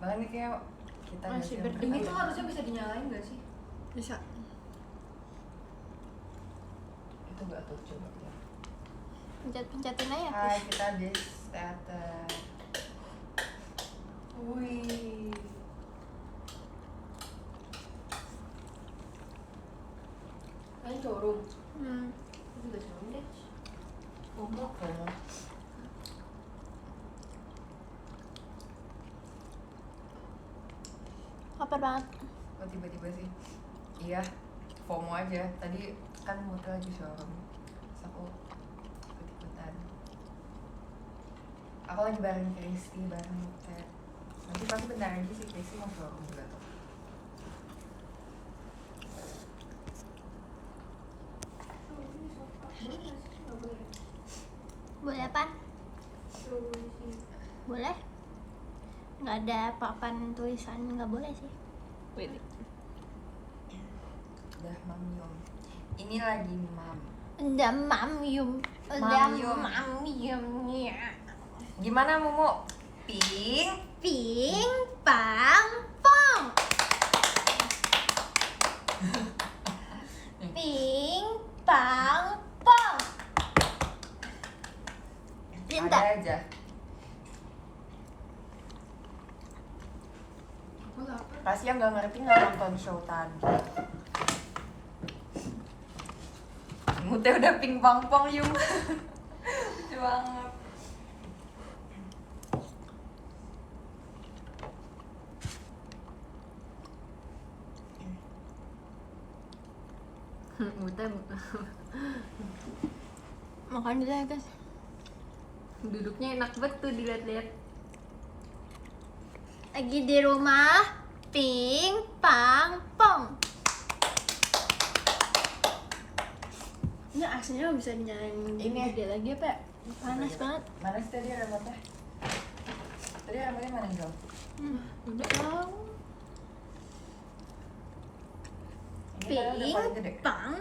Soalnya ini kayak kita masih Ini tuh harusnya bisa dinyalain gak sih? bisa. itu gak tuh coba ya. Pencet-pencetin aja. Hai, kita di teater. Wih. Kalian showroom. Aku juga showroom deh. Umur kamu. Lapar banget. Kok tiba-tiba sih? Iya, FOMO aja. Tadi kan Muta lagi showroom. Terus aku ikut-ikutan. Aku lagi bareng Kristi, bareng Muta. Nanti pasti bentar lagi sih Kristi mau showroom juga tuh. Boleh apa? Boleh? Nggak ada papan tulisan, nggak boleh sih. Udah mamyum. Ini lagi mam. Udah mamyum. Mamyum. Mamyumnya. Gimana Mumu? Ping? Ping pang pong. Ping pang pong. Cinta. Ada aja. Aku lapar. Pasti yang gak ngerti nggak nonton show tadi. Mute udah ping pong pong yung. Lucu banget. Makan dulu ya guys. Duduknya enak banget tuh dilihat-lihat. Lagi di rumah ping pang pong. Ini aslinya bisa dinyalain Ini. gede lagi apa ya? Panas banget. Mana sih tadi remote-nya? Tadi remote-nya mana Jom? Udah tahu. Ini kan udah paling gede. Ping pang.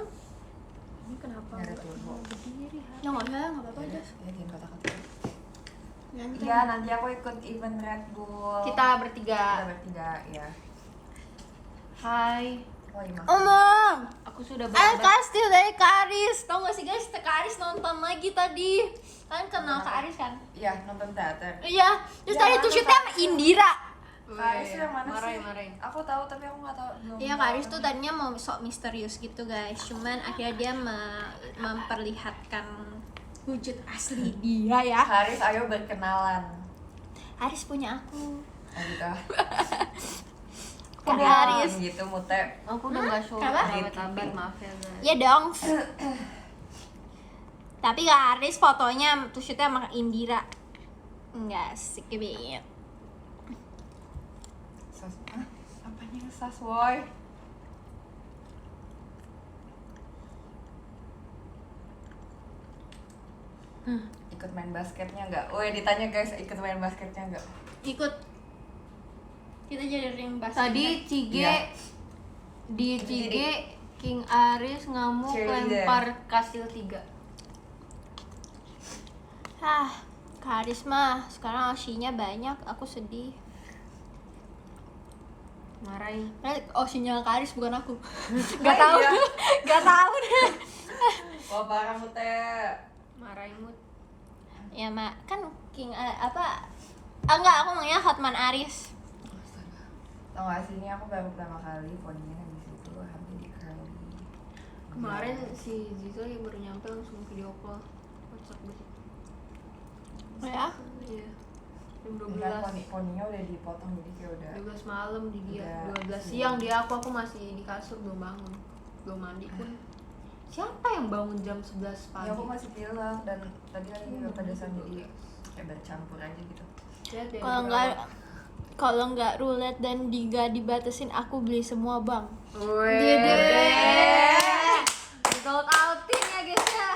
Ini kenapa Nggak ada nggak turbo. mau berdiri? Ya nggak usah, nggak apa-apa aja. Ya jangan kata-kata. Nanti. Iya, nanti aku ikut event Red Bull. Kita bertiga. Kita bertiga, ya. Hai, Oh iya, maaf. Omong. aku sudah Eh, berada. Kastil dari Karis. Tau gak sih guys, Kak Aris nonton lagi tadi. Kalian kenal Kak Aris kan? Iya, nonton teater. Iya. Terus Ya, tadi tuh nonton shootnya sama teater. Indira. Karis yang mana Marahin, sih? marahin. Aku tahu tapi aku nggak tahu. belum Iya, tahu Kak Aris tuh namanya. tadinya mau sok misterius gitu guys. Cuman akhirnya dia memperlihatkan wujud asli dia ya. Haris, ayo berkenalan. Aris punya aku. Oh gitu. Kak Udah, Aris. gitu Mute. Aku udah nggak show Kenapa? rawat tabar, maaf ya guys. Iya dong. Tapi Kak Aris fotonya tuh shootnya sama Indira. Enggak asik banget. Sas, apanya sas boy? Ikut main basketnya nggak? Woi ditanya guys, ikut main basketnya nggak? Ikut. Kita jadi ring basket. Tadi Cige Iya. di Cige King Aris ngamuk Cheerleader. lempar kastil 3. Kak Aris mah sekarang Oshinya banyak, aku sedih. Marahin. Oshinya Kak Aris bukan aku. Gak tahu. Iya. Gak tahu deh. Wah parah Mute. Marahin mood. Ya mak, kan King enggak, aku maunya Hotman Aris. Tau gak sih, ini aku baru pertama kali poninya di situ hampir di curly. Kemarin si Zizo yang baru nyampe langsung video call WhatsApp gitu. Oh ya? Iya. Jam Enggak, 12. poninya udah dipotong jadi kayak udah 12 malam di dia, Udah. 12 siang di aku masih di kasur belum bangun. Belum mandi pun. Siapa yang bangun jam 11 pagi? ya aku masih pilek dan tadi lagi kepedesan jadi kayak bercampur aja gitu. Lihat deh, Kalau nggak roulette dan diga dibatasin, aku beli semua bang. Dede. Sold outin ya guys ya.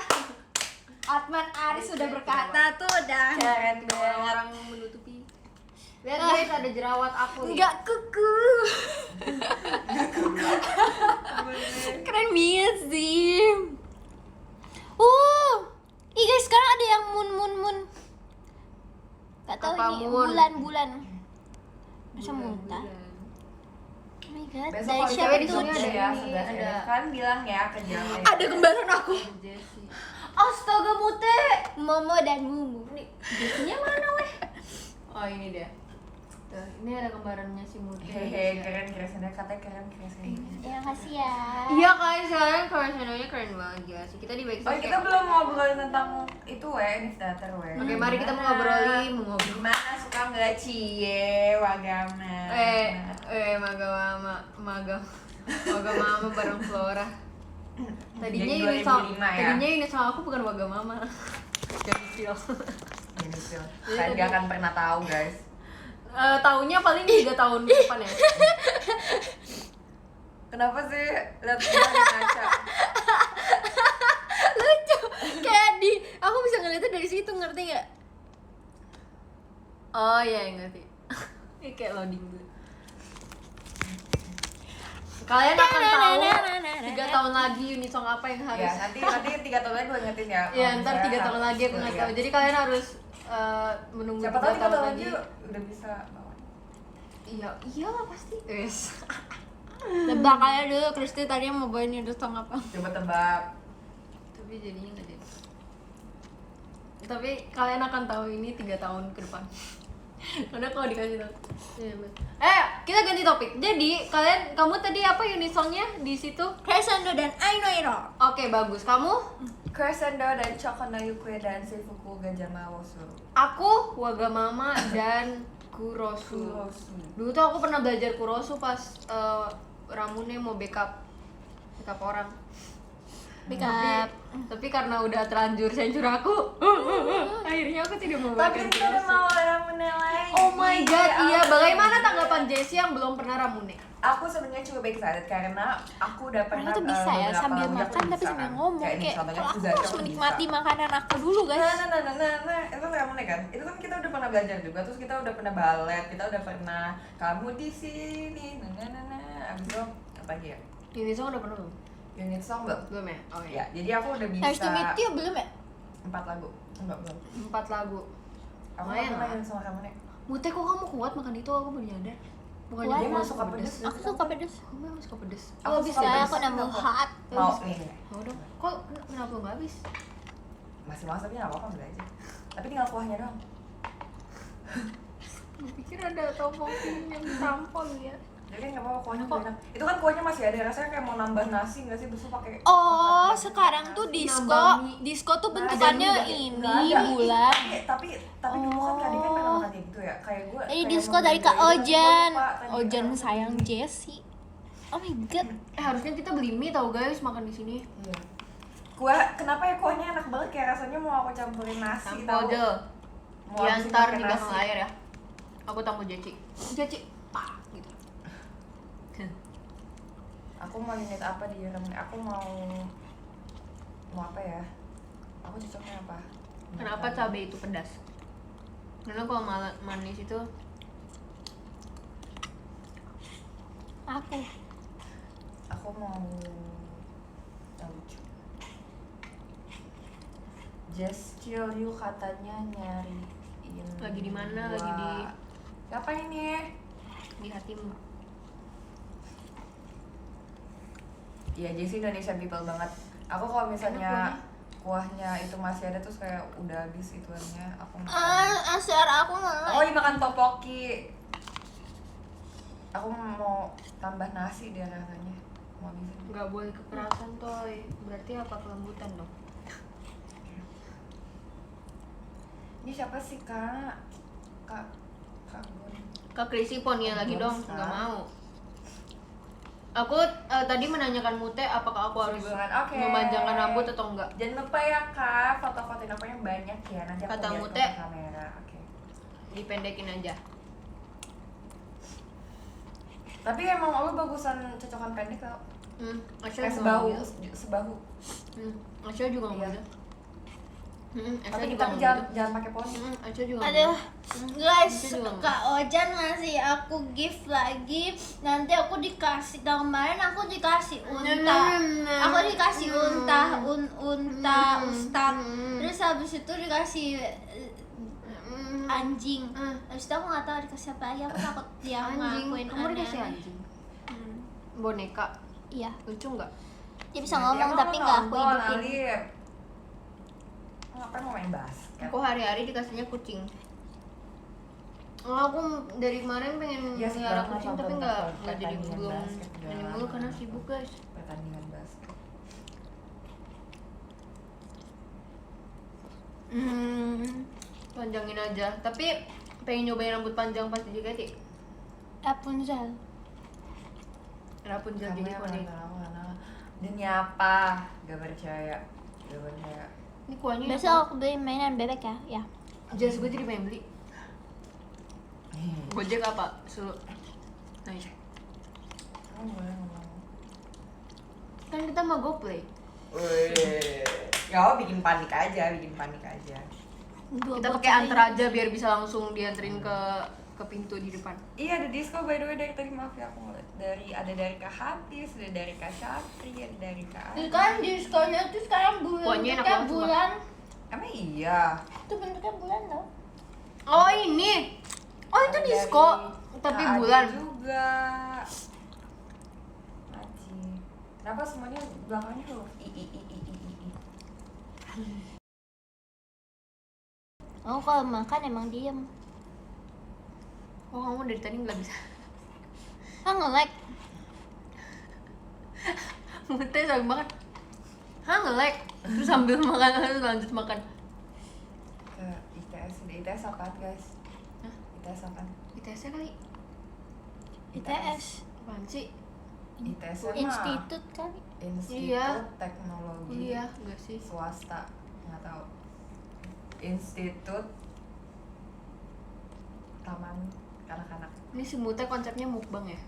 Hotman Aris sudah berkata tuh dan Keren banget. Orang-orang menutupi. Lihat guys ada jerawat aku nih. nggak kuku. Keren banget sih. Ih guys, sekarang ada yang moon. Gak tahu Apa ini moon? bulan. Masa muntah? Oh my god, Besok dari kalau siapa cewek di tuh? sini ada ya, Ini, 11 ada. Kan bilang ya ke Jawa. Ada kembaran aku. Jessie. Astaga Mute. Momo dan Mumu. Ini Jessie-nya mana weh? Oh ini dia. Tuh, ini ada kembarannya si Mute. Hehe, keren kreasennya, katanya keren kreasennya. Ya kasih ya. Iya guys, sekarang Koreanonya keren banget ya sih. Kita di backstage. Oh, kita belum ngobrolin tentang itu newsletter Oke, mari kita mau ngobrolin, Gimana, suka nggak cie wagama? maga mama bareng Flora. Tadinya Jadi ini sama 2005 ya? tadinya ini sama aku bukan waga mama. Jadi feel. Ini sih, kalian gak akan pernah tahu guys. Taunya paling 3 tahun ke depan ya. Kenapa sih lihat kita di kaca? Lucu. Kayak aku bisa ngeliatnya dari situ, ngerti nggak? Oh iya, ngerti. Ini kayak loading dulu. Kalian akan tahu 3 tahun lagi Unisong apa yang harus. Ya, nanti 3 tahun lagi gue ingetin ya. Iya, ntar 3 tahun lagi aku nggak tahu. Jadi kalian harus menunggu Siapa 3 tahu 3 tahun tahun lagi. lagi udah bisa bawa. Iyalah pasti. Yes. Tebak aja dulu, Kristi tadi mau bawain itu song apa? Coba tebak. Tapi jadinya nggak jadi. Tapi kalian akan tahu ini 3 tahun ke depan. Karena kalau dikasih tahu. Iya, kita ganti topik. Jadi kamu tadi apa Unisongnya di situ? Crescendo dan Ainoiro. Oke, bagus. Kamu? Crescendo dan Chokonayukue dan Seifuku Gajamawosu. Aku Wagamama dan Kurosu. Dulu tuh aku pernah belajar Kurosu pas Ramune mau backup orang. Backup. Tapi karena udah terlanjur sensor aku, akhirnya aku tidak mau Tapi backup kita udah Kurosu. mau Ramune lagi. Oh my god, iya. ampun. Bagaimana tanggapan Jessie yang belum pernah Ramune? Aku sebenarnya cukup excited karena aku udah pernah Karena tuh bisa ya beberapa sambil lagu aku makan tapi bisa sambil kan. ngomong Kayak kayak contohnya kalau aku Fugazi harus aku menikmati bisa. makanan aku dulu guys. Nah, itu kan Ramune kan? Itu kan kita udah pernah belajar juga, terus kita udah pernah balet, kita udah pernah kamu di sini, abis itu apa lagi ya? Unisong udah pernah belum? Unit song belum? Belum ya? Oh Ya, jadi aku udah bisa Nice to meet you belum ya? 4 lagu. Enggak belum. 4 lagu. Aku Lumayan nggak pernah lah. yang sama Ramune. Mute kok kamu kuat makan itu, aku baru nyadar. Bukannya Kuat. dia Dia mau suka pedes. Aku suka pedes. Kamu emang suka pedes? Aku habis suka ya? pedes. Aku nambah hot. Mau nih. Mau dong. Kok kenapa nggak habis? Masih masak tapi enggak apa-apa ambil aja. Tapi tinggal kuahnya doang. Gue pikir ada topoki yang tampon ya. Jadi kan enggak apa-apa kuahnya tuh enak. Itu kan kuahnya masih ada rasanya kayak mau nambah nasi enggak sih? Terus pakai Oh, sekarang tuh disco. Nambah mie. Disco tuh Ada bentukannya juga. ini Nggak ada. bulan. Tapi dulu kan Kak Din kan pernah makan kayak gitu ya. Kayak gue Ini disco dari Kak Ojan. Ojan sayang Jessie. Oh my god. Harusnya kita beli mie tau guys makan di sini. Iya. Kuah kenapa ya kuahnya enak banget kayak rasanya mau aku campurin nasi tahu. Tampol Mau ya habisin ntar pakai di nasi. belakang layar ya. Aku tampol Jeci. Pak gitu. Aku mau unit apa di Ramune? Aku mau apa ya? Aku cocoknya apa? Kenapa cabai itu pedas? Karena kalau manis itu Aku mau yang lucu. Just chill you katanya nyariin. Lagi di mana? gua. Lagi di Siapa ini? di hatimu. Iya, Jessie Indonesian people banget. Aku kalau misalnya kuahnya itu masih ada terus kayak udah habis ituannya, aku makan. asar aku nggak. Aku lagi makan topoki. Aku mau tambah nasi dia rasanya. Mau bisa. Nggak boleh kekerasan toy. Berarti apa kelembutan dong? Ini siapa sih Kak? Kak Gun. Kak Krisi ponnya lagi dong, Bisa. nggak mau. Aku tadi menanyakan Mute apakah aku harus Oke. memanjangkan rambut atau enggak. Jangan lupa ya Kak, foto-fotoin aku yang banyak ya. Nanti aku Kata lihat Mute. ke kamera. Oke. Dipendekin aja. Tapi emang lo bagusan cocokan pendek tau? Asya Kayak juga sebahu, ngomong gitu. sebahu. Asya juga ngomong Iya. gitu. Asya Tapi juga ngomong jangan gitu. jangan pakai poni. Asya juga Aduh, ngomong. guys, Itu juga nggak. Kak Ojan ngasih aku gift lagi. Nanti aku dikasih, tahun kemarin aku dikasih unta. Aku dikasih unta, unta, ustad. Terus habis itu dikasih anjing. Habis itu aku nggak tahu dikasih apa lagi, aku takut dia Anjing, ngakuin kamu dikasih aneh. anjing. Boneka, Iya, lucu nggak? dia bisa ngomong tapi nggak aku hidupin. Ngapain mau main basket? Aku hari-hari dikasihnya kucing. Aku dari kemarin pengen Ya, melihara sekarang kucing apa tapi belum nggak dapat jadi pertandingan belum basket, udah ini lama mulu karena banget. sibuk guys. Pertandingan basket. Panjangin aja. Tapi pengen nyobain rambut panjang pas di JKT. Rapunzel. Rapunzel Kamu jadi yang poni. mana? Demi apa? Gak percaya. Ini kuahnya Besok aku beli mainan bebek ya. Ya. jas gue jadi pengen beli. Gojek apa? Suruh. Nice. Kamu boleh ngomong. Kan kita mau GoPlay. Wih, ya bikin panik aja. Dua Kita botol pakai antar ini. aja biar bisa langsung dianterin ke pintu di depan. Iya, ada disco by the way dari tadi, maaf ya aku ngeliat. Ada dari Kak Hatis, ada dari Kak Syafri, ada dari Kak Itu Ani. kan diskonnya tuh sekarang Kuahnya enak bentuknya banget, bulan. Emang iya. Itu bentuknya bulan tau. Oh ini. Oh itu Ada disco dari tapi Kak Ade bulan. juga. Maci. Kenapa semuanya belakangnya huruf I. Oh kalau makan emang diem. Oh kamu dari tadi nggak bisa. Ah nge-lag. Mute sambil makan. Hah nge-lag. Terus sambil makan terus lanjut makan. Ke ITS, di ITS apa guys? Hah? ITS apa? ITS kali. ITS. Apaan sih? ITS mah Institut kali. Institut Iya. Teknologi Iya, enggak sih. Swasta, nggak tahu. Institut Taman Kanak-kanak. Ini si Mute konsepnya mukbang ya?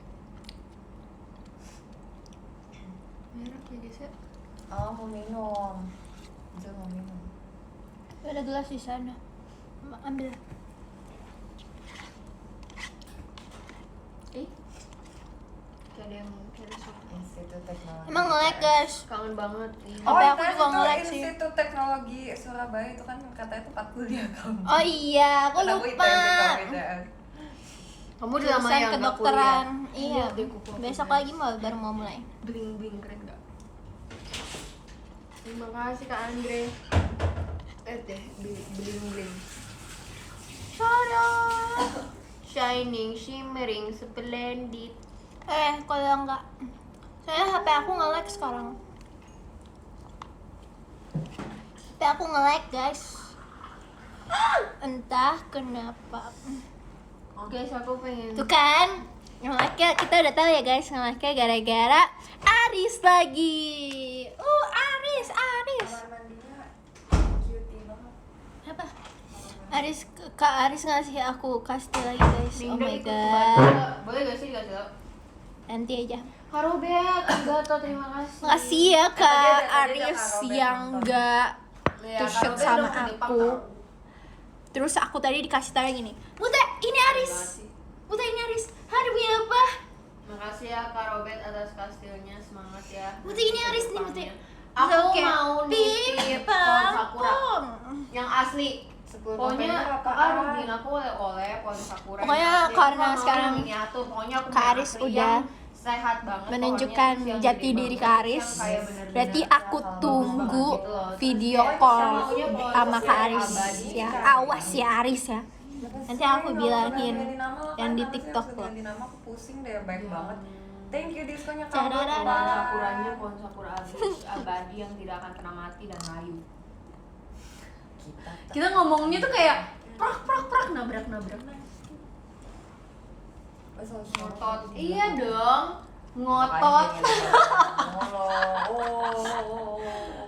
Merah ya guys ya. Oh, mau minum. Bisa mau minum. Ada gelas di sana. Ambil. Kayak ada yang Institut Teknologi. Emang nge-lag guys. kangen banget. Oh, Apa itu aku juga nge-lag sih. Institut Teknologi Surabaya itu kan katanya tempat kuliah kamu. Oh iya, aku Kata lupa. ITS. Kamu udah lama Jurusan ya nggak kedokteran. kuliah? Iya. deh, kuku aku Besok udah. lagi baru mau mulai. Bling bling keren nggak? Terima kasih Kak Andre. Deh bling bling. Tada! Shining, shimmering, splendid. Kalau enggak, saya HP aku nge-lag sekarang. HP aku nge-lag guys. Entah kenapa. Guys, aku pengen. Tuh kan, nge-lagnya kita udah tahu ya guys, nge-lagnya gara-gara Aris lagi. Aris. Kamar mandinya cutie banget. Apa? Kak Aris ngasih aku kastil lagi guys. Oh Linda my ikut god. kebantu. Boleh gak sih dikasih tau? Nanti aja. Kak Robert, Gato, terima kasih. Makasih ya tadi Kak ada Kak Aris Robert yang nonton. enggak Ya, tuh Kak shoot Robert sama udah ke Jepang, aku. tau. Terus aku tadi dikasih tahu yang gini. Mute, ini Aris. Makasih. Mute, ini Aris. Hari punya apa? Makasih ya Kak Robert atas kastilnya, semangat ya. Mute, ini Aris nih, Mute. Aku Oke. mau nitip pohon sakura Pom. yang asli. 10 Pokoknya November kakak apaan? rugiin aku oleh pohon sakura. Pokoknya yang asli. karena Aku nggak mau sekarang yang miniatur. Pokoknya aku Kak mau Aris asli udah yang sehat banget. menunjukkan Pokoknya yang jati gede diri banget, Kak Aris. yang kayak bener-bener Berarti sehat, aku bagus tunggu banget gitu loh. Terus video kayak call maunya pohon sama Kak sakura Aris abadi. ya. Awas ya Aris ya. Nanti aku bilangin yang di TikTok loh. loh. Ganti nama aku pusing deh, baik banget. Thank you diskonnya Cadadada. kamu. Pohon sakuranya pohon sakura abadi yang tidak akan pernah mati dan layu. Kita ngomongnya tuh kayak prak nabrak. Ngotot. Iya dong. Ngotot.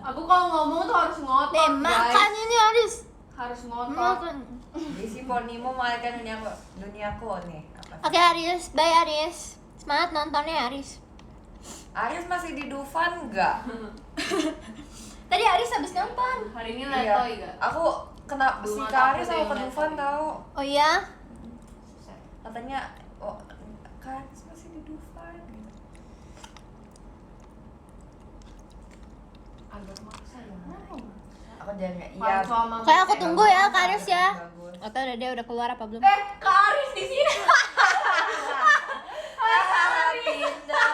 Aku kalau ngomong tuh harus ngotot, Deh, guys. makan ini Aris. Harus ngotot. Makan. Di si Ponimo malaikat duniaku nih. Apa? Oke Aris, bye Aris. Semangat nontonnya Aris. Aris masih di Dufan enggak? Tadi Aris habis nonton. Hari ini Iya. letoy gak? Aku kena si Belum Kak ada Aris aku sama ke yang Dufan liat. tahu. Oh iya? Katanya oh Kak Aris masih di Dufan. Agak maksa ya. Aku jangan nggak Kalau iya. sama Kayak aku Mute, tunggu ya Kak Aris ya. Bagus. Atau dia udah keluar apa belum? Kak Aris di sini. Pindah.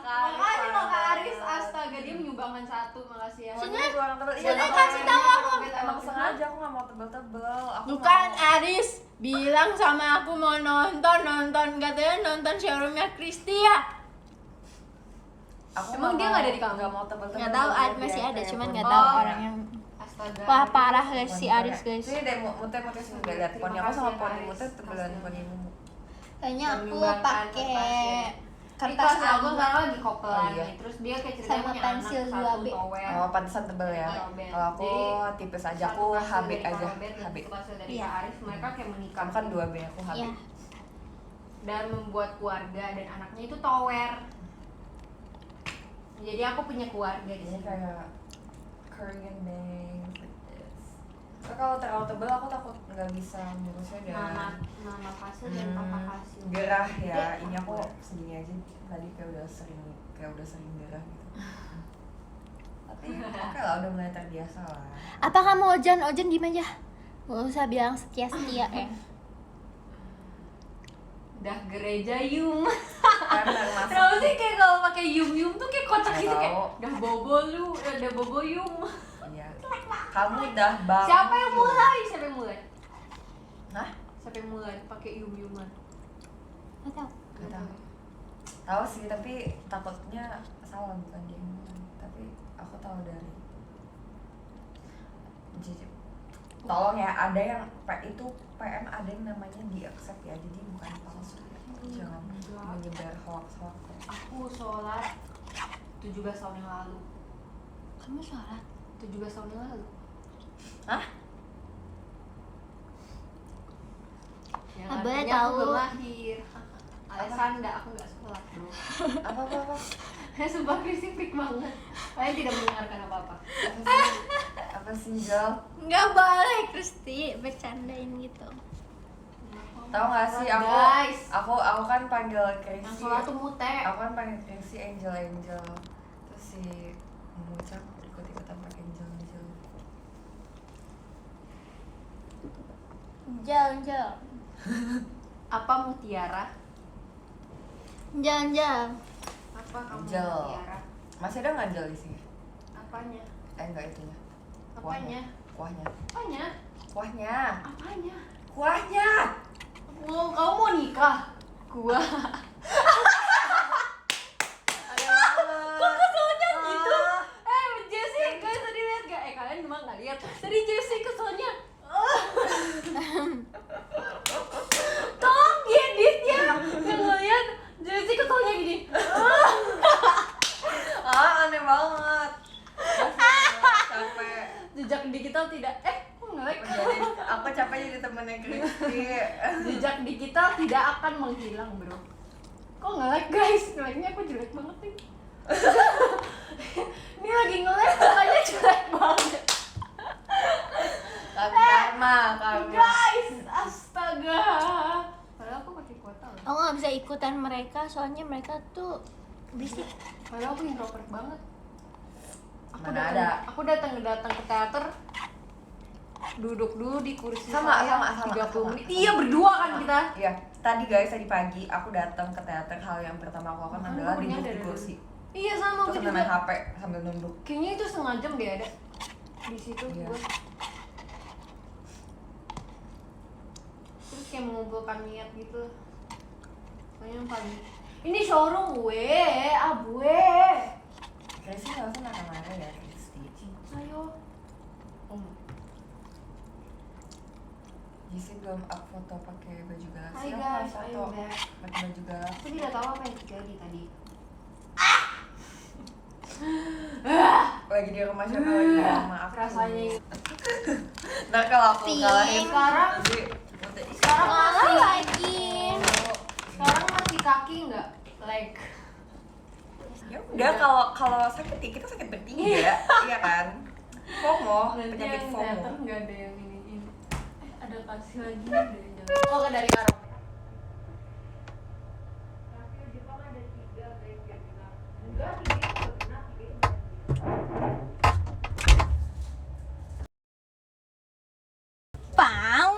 Makasih loh Kak Aris, astaga dia menyumbangkan 1, makasih ya. Sini ruang tebel. Sini kasih tahu aku. Emang sengaja aku nggak mau tebel-tebel. Aku Bukan mau- Aris bilang sama aku mau nonton katanya nonton showroomnya Kristi ya. Aku Emang dia nggak ada di kamu? Nggak mau tebel-tebel. Nggak tahu biar masih dia ada kayak cuman nggak perempuan. tahu Oh. orang yang Astaga. wah parah guys si Wanita. Aris guys. Sini deh mute sini nggak lihat poni aku sama poni mute tebelan ponimu. Kayaknya aku Menyumbangkan pakai kertas kertas aku lagi. sekarang lagi kopelan Oh, iya. nih. Terus dia kayak ceritanya Sama punya pensil anak 2B. 1 tower. Oh, pantesan tebel ya. Tebel. Kalau aku Jadi, tipis aja, satu aku kasih HB dari aja. Kak Robert dan HB. satu kasih dari Iya. Kak Aris. Mereka kayak menikah Kamu kan 2B, aku HB. Iya. dan membuat keluarga dan anaknya itu tower. Jadi aku punya keluarga di Ini sini. kayak Korean bangs like this. So, kalau terlalu tebel aku takut nggak bisa ngurusnya dan Mama kasih dan papa kasih. gerah ya. Iya. Ini aku segini aja tadi kayak udah sering gerah gitu. Tapi oke lah, udah mulai terbiasa lah. Apa kamu Ojan diem aja. Gak usah bilang setia ya. Dah gereja yum. Karena masuk Kenapa sih kayak kalau pakai yum tuh kayak kocak Nggak gitu kayak tahu. dah bobo lu, dah bobo yum. iya. Kamu udah bangun. Siapa yang mulai? Hah? Siapa yang mulai pakai yuman? Gak tau. Gak tahu. Tahu sih, tapi takutnya salah bukan dia yang mulai. Tapi aku tahu dari Jijik. Tolong ya, ada yang itu PM ada yang namanya di accept ya, jadi bukan palsu ya. Jangan menyebar hoax-hoax ya. Aku sholat 17 tahun yang lalu. Kamu sholat? 17 tahun yang lalu. Hah? Yang Ah, boleh artinya tahu. aku belum lahir. Alessandra, aku nggak sholat bro. Apa? Sumpah Kristi freak banget. Kalian tidak mendengarkan apa-apa. Apa sih, Jel? Nggak boleh Kristi bercandain gitu. Tahu gak sih aku Guys, aku kan panggil yang Chrissy. sholat tuh mute. Aku kan panggil Chrissy Angel. Terus si Mucak ikut-ikutan pakai Angel. Jal. Apa mutiara? Jal. Apa kamu Angel. mutiara? Masih ada nggak Angel di sini? Apanya? Enggak itunya. Apanya? Kuahnya. Apanya? Kuahnya. Apanya? Kuahnya. Mau kamu mau nikah? Gua. Kok keselnya gitu? Jessie, kalian tadi lihat gak? Kalian cuma nggak lihat. Tadi Jessie keselnya. Tolong dieditnya. Yang ngeliat Jessie keselnya gini. Aneh banget. Capek. Jejak digital tidak. Kok nge-lag? Aku capek jadi temennya Chrissy. Jejak digital tidak akan menghilang, bro. Kok nge-lag, guys? Nge-lagnya aku jelek banget nih. Ini lagi nge-lag, makanya jelek banget. Karma. Guys, astaga. Padahal aku pakai kuota loh. Aku nggak bisa ikutan mereka soalnya mereka tuh berisik. Padahal aku introvert banget. Mana Aku datang ke teater, duduk dulu di kursi Sama. 30 menit. Iya, berdua kan kita. Iya, tadi pagi aku datang ke teater, hal yang pertama aku lakukan Makanya adalah aku duduk nyadar di dulu. kursi. Iya, sama Terus aku sambil juga. main HP sambil nunduk. Kayaknya itu setengah jam deh ada di situ Iya. gua. Terus kayak mengumpulkan niat gitu. Soalnya pagi. Ini showroom gue. Chrissy nggak usah marah-marah ya, Chrissy. Ayo. Jesse belum up foto pakai baju Hai Galaxy. Aku guys, foto I'm back. pakai baju Galaxy. Aku tidak tahu apa yang terjadi tadi. Lagi di rumah siapa lagi di rumah aku. Rasanya Ntar kalau aku Pink. kalahin Sekarang- nanti sekarang masih lagi. sekarang masih kaki nggak leg. ya udah kalau sakit ya kita sakit bertiga, iya kan? FOMO, penyakit FOMO. nggak ada yang ini. Ada kasih lagi dari jauh. Oh, dari Arab. Pau.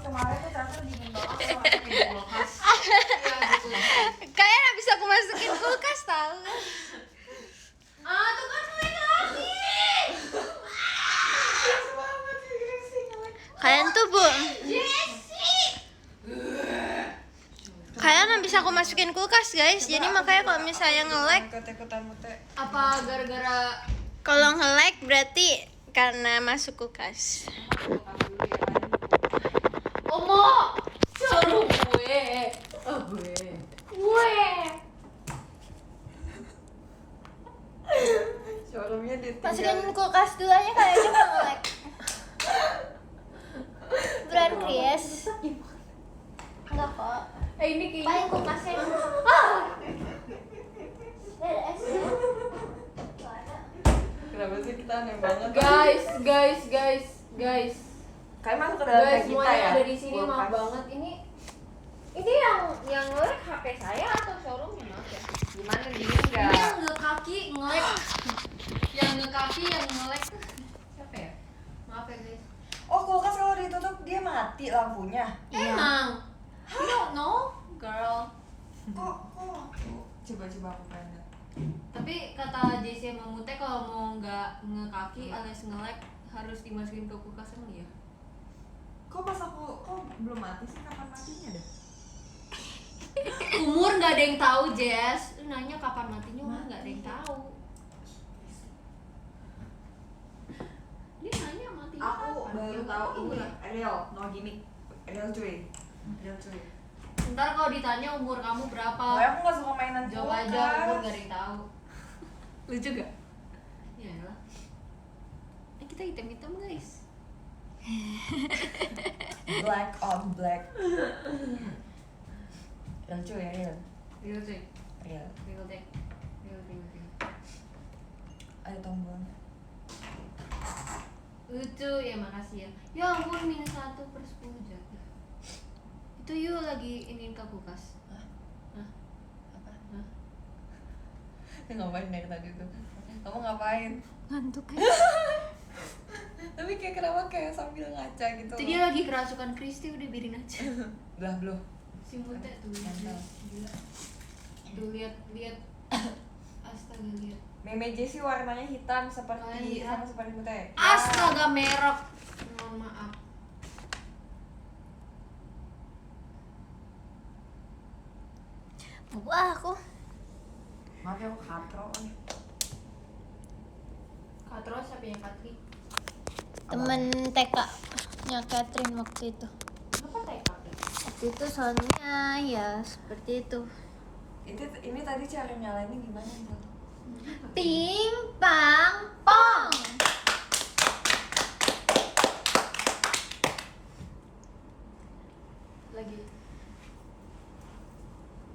kemarin tuh ternyata dingin banget kalau masukin di kulkas. Iya gitu. Kalian habis aku masukin kulkas tahu. Ah tuh kan mulai lagi. Kalian tuh bu, kalian habis aku masukin kulkas guys. Jadi makanya kalau misalnya nge-lag, Apa gara-gara kalau nge-lag berarti karena masuk kulkas. Omo? Suruh gue. Oh gue. Showroomnya Masukin kulkas dulu aja kayaknya nggak nge-lag. Buruan Chris. Enggak kok. Ini Paling kayaknya kulkasnya ada esnya. Kenapa sih kita aneh banget? guys. Kalian masuk ke dalam Guys, kayak kita semuanya ya? ada di sini Kulkas. maaf banget. Ini yang nge-lag HP saya atau showroomnya maaf ya. Gimana dingin Ini nggak? yang nge-kaki nge-lag. Yang nge-kaki yang nge-lag tuh siapa ya? Maaf ya guys. Oh kulkas kalau ditutup dia mati lampunya. Iya. Emang. You don't know, girl. Kok? Coba aku pengen. Tapi kata JC sama Mute kalau mau nggak nge-kaki alias nge-lag harus dimasukin ke kulkas emang ya? Kok belum mati sih, kapan matinya dah? Umur nggak ada yang tahu, Jess. Lu nanya kapan matinya, umur nggak ada yang tahu. Dia nanya matinya Aku kapan? baru Ya, tahu ini ya. real, no gimmick. Real cuy. Ntar kalau ditanya umur kamu berapa, Pokoknya aku gak suka mainan jawab kulkas. aja umur nggak ada yang tahu. Lucu gak? Ya lah. Kita hitam-hitam guys. Black on black. Real cuy, real. Real cuy. Real. Real deh. Real. Ada tombolnya. Lucu ya, makasih ya. Ya ampun, -1/10 jatuh. Itu yuk lagi ingin ke kulkas. Apa? Ngapain dari tadi tuh? Kamu ngapain? Ngantuk ya. Tapi kenapa kayak sambil ngaca gitu? Itu dia lagi kerasukan Kristi, udah biarin aja. Belah belum. Si Mute tuh. Mantap. Gila. Tuh lihat. Astaga lihat. Meme Jessie warnanya hitam Kalian seperti lihat. sama seperti Mute. Astaga merek. Mohon maaf. Wah aku. Maaf ya aku katro nih. Katro siapa yang Katri? Temen TK-nya Catherine waktu itu. Apa TK? Waktu itu soalnya ya seperti itu. Ini tadi cara nyalainnya gimana Jel? Ping pang pong. Lagi.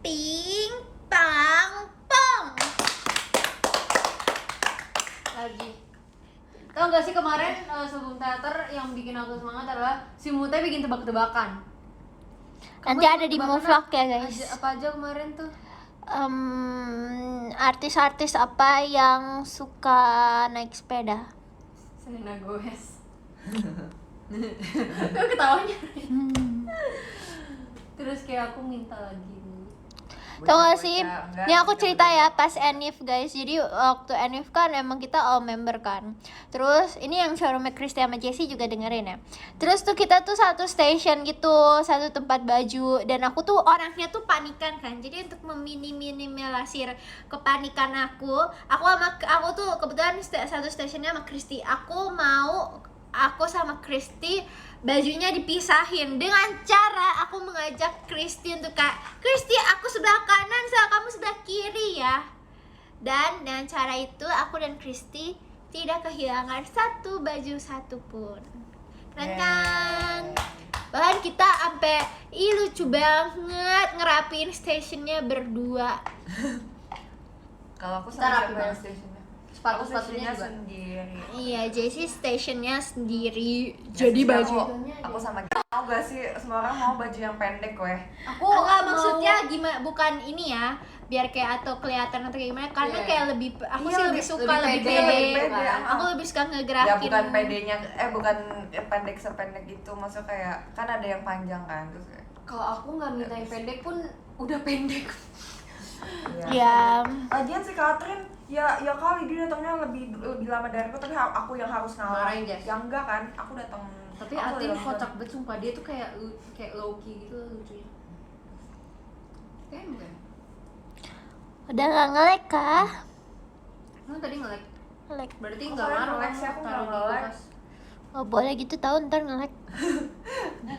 Ping pang pong. Lagi. Tahu gak sih kemarin sebelum teater yang bikin aku semangat adalah si Mute bikin tebak-tebakan. Nanti ada di vlog ya guys. Apa aja kemarin tuh? Artis-artis apa yang suka naik sepeda? Selena Gomez. Kok ketawanya? Terus kayak aku minta lagi. Tau gak sih? Enggak, Ini aku enggak cerita boleh. ya pas Enif guys. Jadi waktu Enif kan emang kita all member kan. Terus ini yang showroom Christy sama Jessie juga dengerin ya. Terus tuh kita tuh satu station gitu, satu tempat baju. Dan aku tuh orangnya tuh panikan kan. Jadi untuk meminimalisir kepanikan aku tuh kebetulan satu stationnya sama Christy. Aku sama Christy bajunya dipisahin dengan cara aku mengajak Christy untuk kayak Christy aku sebelah kanan, kamu sebelah kiri ya. Dan dengan cara itu aku dan Christy tidak kehilangan satu baju satupun. Keren kan? Bahkan kita sampai lucu banget ngerapiin stationnya berdua. Kalau aku Ntar sama rapi siapa banget. stationnya? Sepatu-sepatunya Aku juga. sendiri. Iya, Jessie stationnya sendiri. Ya, Jadi sih, baju. aku sama mau gak sih semua orang mau baju yang pendek weh? Aku Enggak, mau- maksudnya gimana, bukan ini ya biar kayak atau kelihatan atau kayak gimana, karena Iya. kayak lebih aku Iya, sih lebih- lebih suka lebih lebih pede, pede, lebih pede, aku lebih suka Ya ngegerakin bukan pedenya, bukan pendek sependek itu, maksudnya kayak kan ada yang panjang kan, terus kayak Kalau aku nggak minta yang pendek pun udah pendek. Ya. Lagian si Catherine ya kali dia datangnya lebih lama dari aku, tapi aku yang harus ngalah. Marahin, Jess. Ya enggak kan, aku datang. Tapi aku Atin datang- kocak banget sumpah, dia tuh kayak low key gitu lucunya. Kayak bukan? Udah nggak nge-lag kah? Lu tadi nge-lag. Nge-lag. Berarti Kok nggak kalian ngaruh nge-lag sih? Aku taruh nggak di nge-lag. kulkas. Oh boleh gitu tahu ntar nge-lag.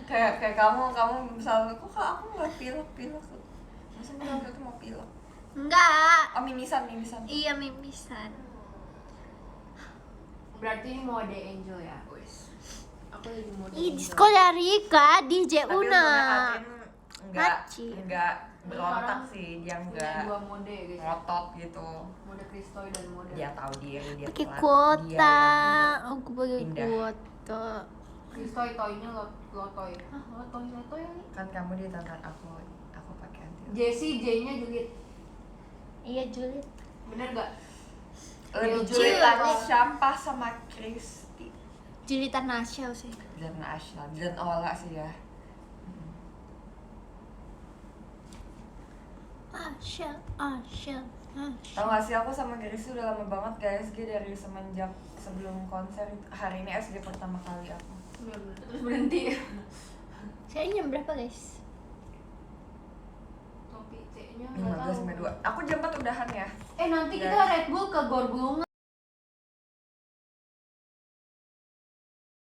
kayak kamu misalnya kok aku nggak pilek. Masa bilang itu mau pilek? Enggak. Oh mimisan. Iya mimisan. Berarti ini mau ada Angel ya, wes. Aku lagi mau ada Ih, Angel. disco dari Kak DJ Tapi Una. untungnya Haci. enggak berontak sih, dia Punya enggak dua mode ya guys. ngotot gitu. Mode Kristoy dan mode. Dia tahu diri, dia Pakai telat, kuota. dia Aku pakai Indah. kuota. Kristoy toynya lotoy. Hah, lotoy ya nih. kan kamu di tangan aku pakai anti. Jessie J-nya julid. Iya julid. Bener gak? Lebih Lucu. julitan Syampah sama Kristi Julitan Nasyal sih. dan Asya dan Ola sih ya. Asyal. Tau gak sih, aku sama Kristi udah lama banget ke SG dari semenjak sebelum konser. Hari ini SG pertama kali aku. Bener-bener. Terus berhenti. Saya jam berapa guys? Topi C-nya nggak 15 tahu. sampai 2. Aku jam 4 udahan ya. Nanti kita Guys. Red Bull ke Gorbulungan.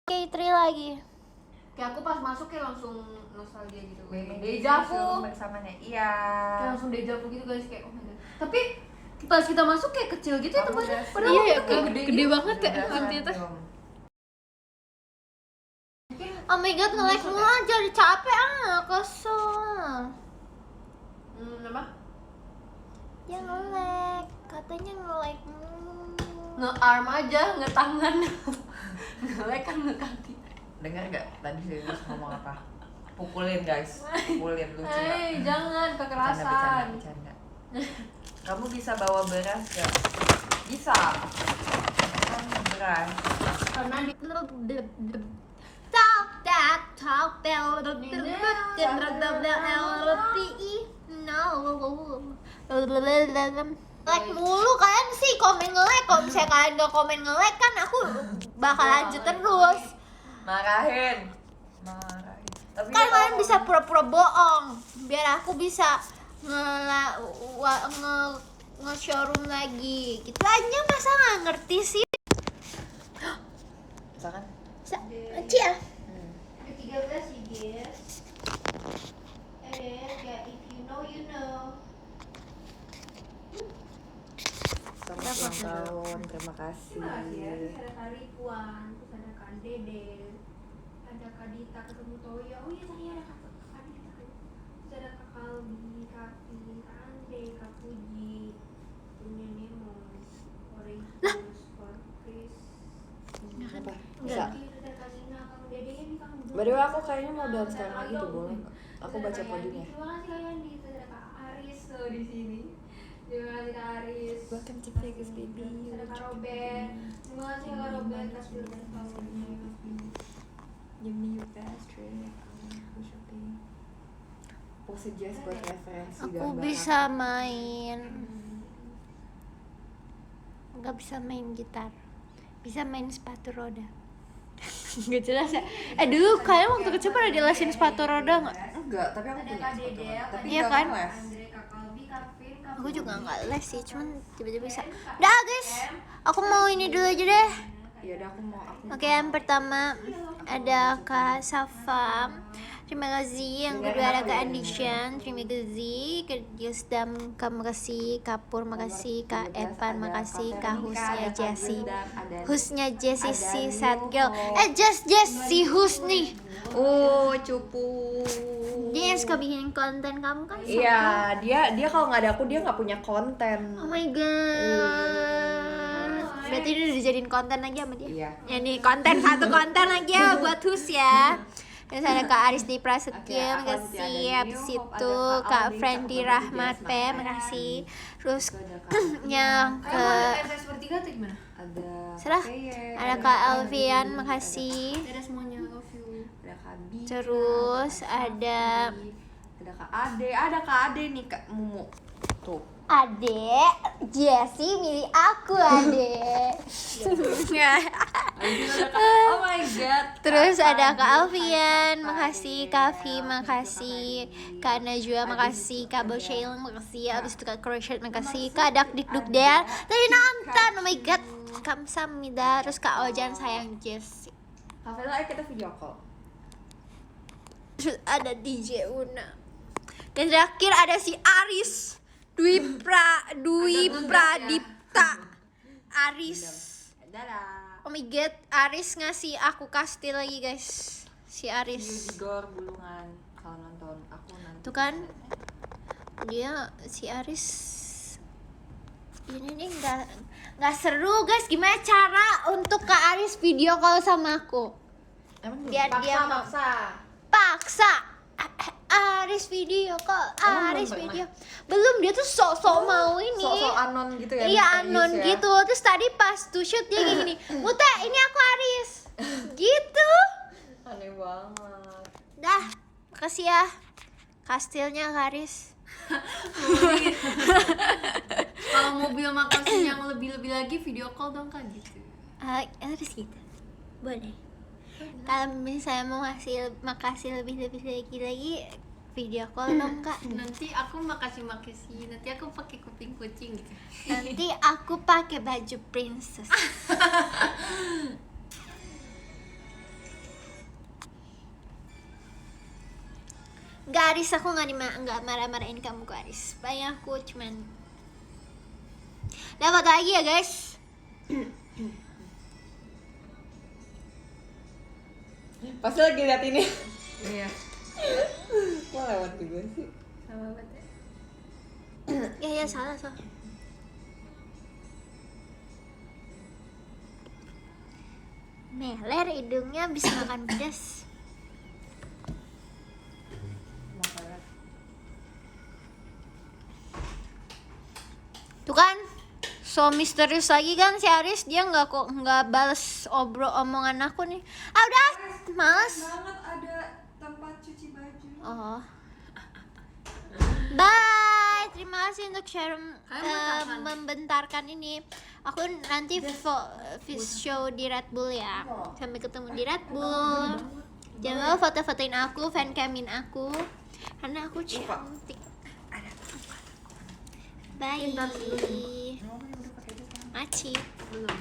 K3 lagi. Kayak aku pas masuk kayak langsung nostalgia gitu. Women Dejavu. bersamanya. Iya. Kayak langsung dejavu gitu guys, kayak oh my god. Tapi pas kita masuk kayak kecil gitu ya Kamu tempatnya. udah Padahal Iya waktu ya, itu kayak gede gitu. banget ya Udah waktu itu. belum? Oh my god, nge-lag mulu aja, udah capek kesel. Apa? Ya nge-lag, katanya nge-lag mulu. Nge-arm aja, nge-tangan. Nge-lag kan nge-kaki. Dengar gak tadi serius ngomong apa? Pukulin guys, pukulin lucu gak? Jangan kekerasan. Bercanda. Kamu bisa bawa beras gak? Bisa. Kan beras. Karena di Talk that talk bell like mulu kalian sih komen nge-lag. Kalau misalnya kalian gak komen nge-lag kan aku bakal lanjut terus. Marahin. Tapi Kan gak kalian tahu. bisa pura-pura bohong biar aku bisa nge-showroom lagi. Gitu aja, masa nggak ngerti sih? Misalkan Cia. 13 sih guys. Kayak if you know you know. selamat ulang tahun, terima kasih. Terima kasih ya. Terus ada Kak Rituan, terus ada Kak Dede, ada Kak Dita ketemu Toya. Oh iya tadi ada Kak Dita. Terus ada Kak Kalbi, Kak Pin, Kak Andre, Kak Puji, punya Nemo, Oregus, Chris. Apa? Enggak. Bisa. Terus ada Kak Nina, Kak Dede ini Kak Dede. By the way, aku kayaknya mau dance sekarang lagi tuh, boleh nggak? Aku Terus ada baca Kak podiumnya. Yandi. Terima kasih Kak Yandi. Terus ada Kak Aris tuh di sini. Terima kasih Kak Aris. Welcome to Vegas, baby. Terus ada Kak Robert. Terima kasih Kak Robert. Kasih udah follow-nya. Give me your best trick. Pose jazz buat referensi Aku gambar. bisa main. Nggak bisa main gitar. Bisa main sepatu roda. Gak jelas ya. Dulu kalian waktu kecil pernah dilesin sepatu roda nggak? Enggak, tapi aku Ada punya Kak sepatu Dede, roda. Kak Tapi Iya nggak kan? les. Andre, Kak Kalbi, Kak Pin, Kak Aku juga Budi, nggak les sih, Kak cuman tiba-tiba bisa. Ken, Kak Dah guys, Em, aku mau ini dulu aja deh. Ya udah aku mau Oke, yang pertama ada Kak Safa. Terima kasih. Yang kedua ada Kak Andishan. Terima kasih. Kak Yusdam, makasih. Kak Pur, makasih. Kak Evan, makasih. Kak Husnya Jessie. Husnya Jessie si sad girl. Jessie Husni. Oh, cupu. Dia yang suka bikin konten kamu kan? Iya, dia kalau nggak ada aku dia nggak punya konten. Oh my god. Berarti dia udah dijadiin konten lagi sama dia. Iya. Ya nih konten satu konten lagi ya buat Hus ya. Terus ada Kak Aris di Prasetyo, Oke, aku makasih. nanti ada Habis New Hope, itu ada Kak Kak Aldi, Friendly Kak Rahmat Budi, P, Jasmine. makasih. Terus Itu ada Kak yang Kalian ke mau ada SS bertiga atau gimana? ada Serah. Keye, Ada Kak Aldi, Alfian, ada makasih. Dadah semuanya, love you. Ada Kak Bika, Terus ada Kak ada Safi, ada Kak Ade, ada Kak Ade nih Kak Mumu. Tuh. Adek, Jessie milih aku adek. Habis itu ada Kak, oh my god. Terus ada Kak Fadil, Alfian, Kak makasih. Fadil, Kak Vi, Kak makasih. Fadil. Kak Najwa, Habis makasih. itu Kak ada Boshail, makasih. Kak- Abis itu Kak Crochet, makasih. Makasih. Kak Dak Dik Duk Ada Dea, tadi nonton, Kak oh my god. Kamsahamnida. Terus Kak Ojan sayang Jessie. Kak Vela, ayo kita video call. Terus ada DJ Una. Dan terakhir ada si Aris Dwi Pradipta Aris. Dadah. Oh my god, Aris ngasih aku kastil lagi guys. Si See you Aris. di Gor Bulungan kalau nonton aku nanti. Tuh kan, dia si Aris ini nih nggak seru guys. Gimana cara untuk Kak Aris video call sama aku? Emang Biar dia mau maksa. paksa. Aris video call, Emang Aris belum video. Belum, dia tuh sok-sok mau ini. Sok-sok anon gitu ya. Iya misterius anon ya. gitu. Terus tadi pas to shoot dia kayak gini, Muta ini aku Aris. Gitu. Aneh banget. Dah, makasih ya kastilnya Kak Aris. Kalau mobil makasih yang lebih-lebih lagi video call dong Kak gitu. Harus gitu. Boleh. Kalau misalnya mau makasih lebih lagi video call dong Kak. Nanti aku makasih, nanti aku pakai kuping kucing gitu. Nanti aku pakai baju princess. Gak Aris, aku nggak marah-marahin kamu Kak Aris. Paling aku cuman dapat lagi ya guys. Pasti lagi lihat ini. Iya. Kok lewat juga sih? Sama banget. Ya salah. Meler hidungnya bisa makan pedas. Tuh kan, so misterius lagi kan si Aris. Dia nggak bales omongan aku nih. Udah, males. Banget ada tempat cuci baju. Oh. Bye. Terima kasih untuk share membentarkan ini. Aku nanti show di Red Bull ya. Sampai ketemu di Red Bull. Jangan lupa foto-fotoin aku, fancamin aku. Karena aku cantik. Bye. Maci. Belum.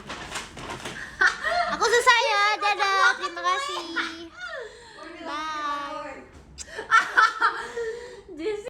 Aku selesai ya. Dadah. Terima kasih. Bye.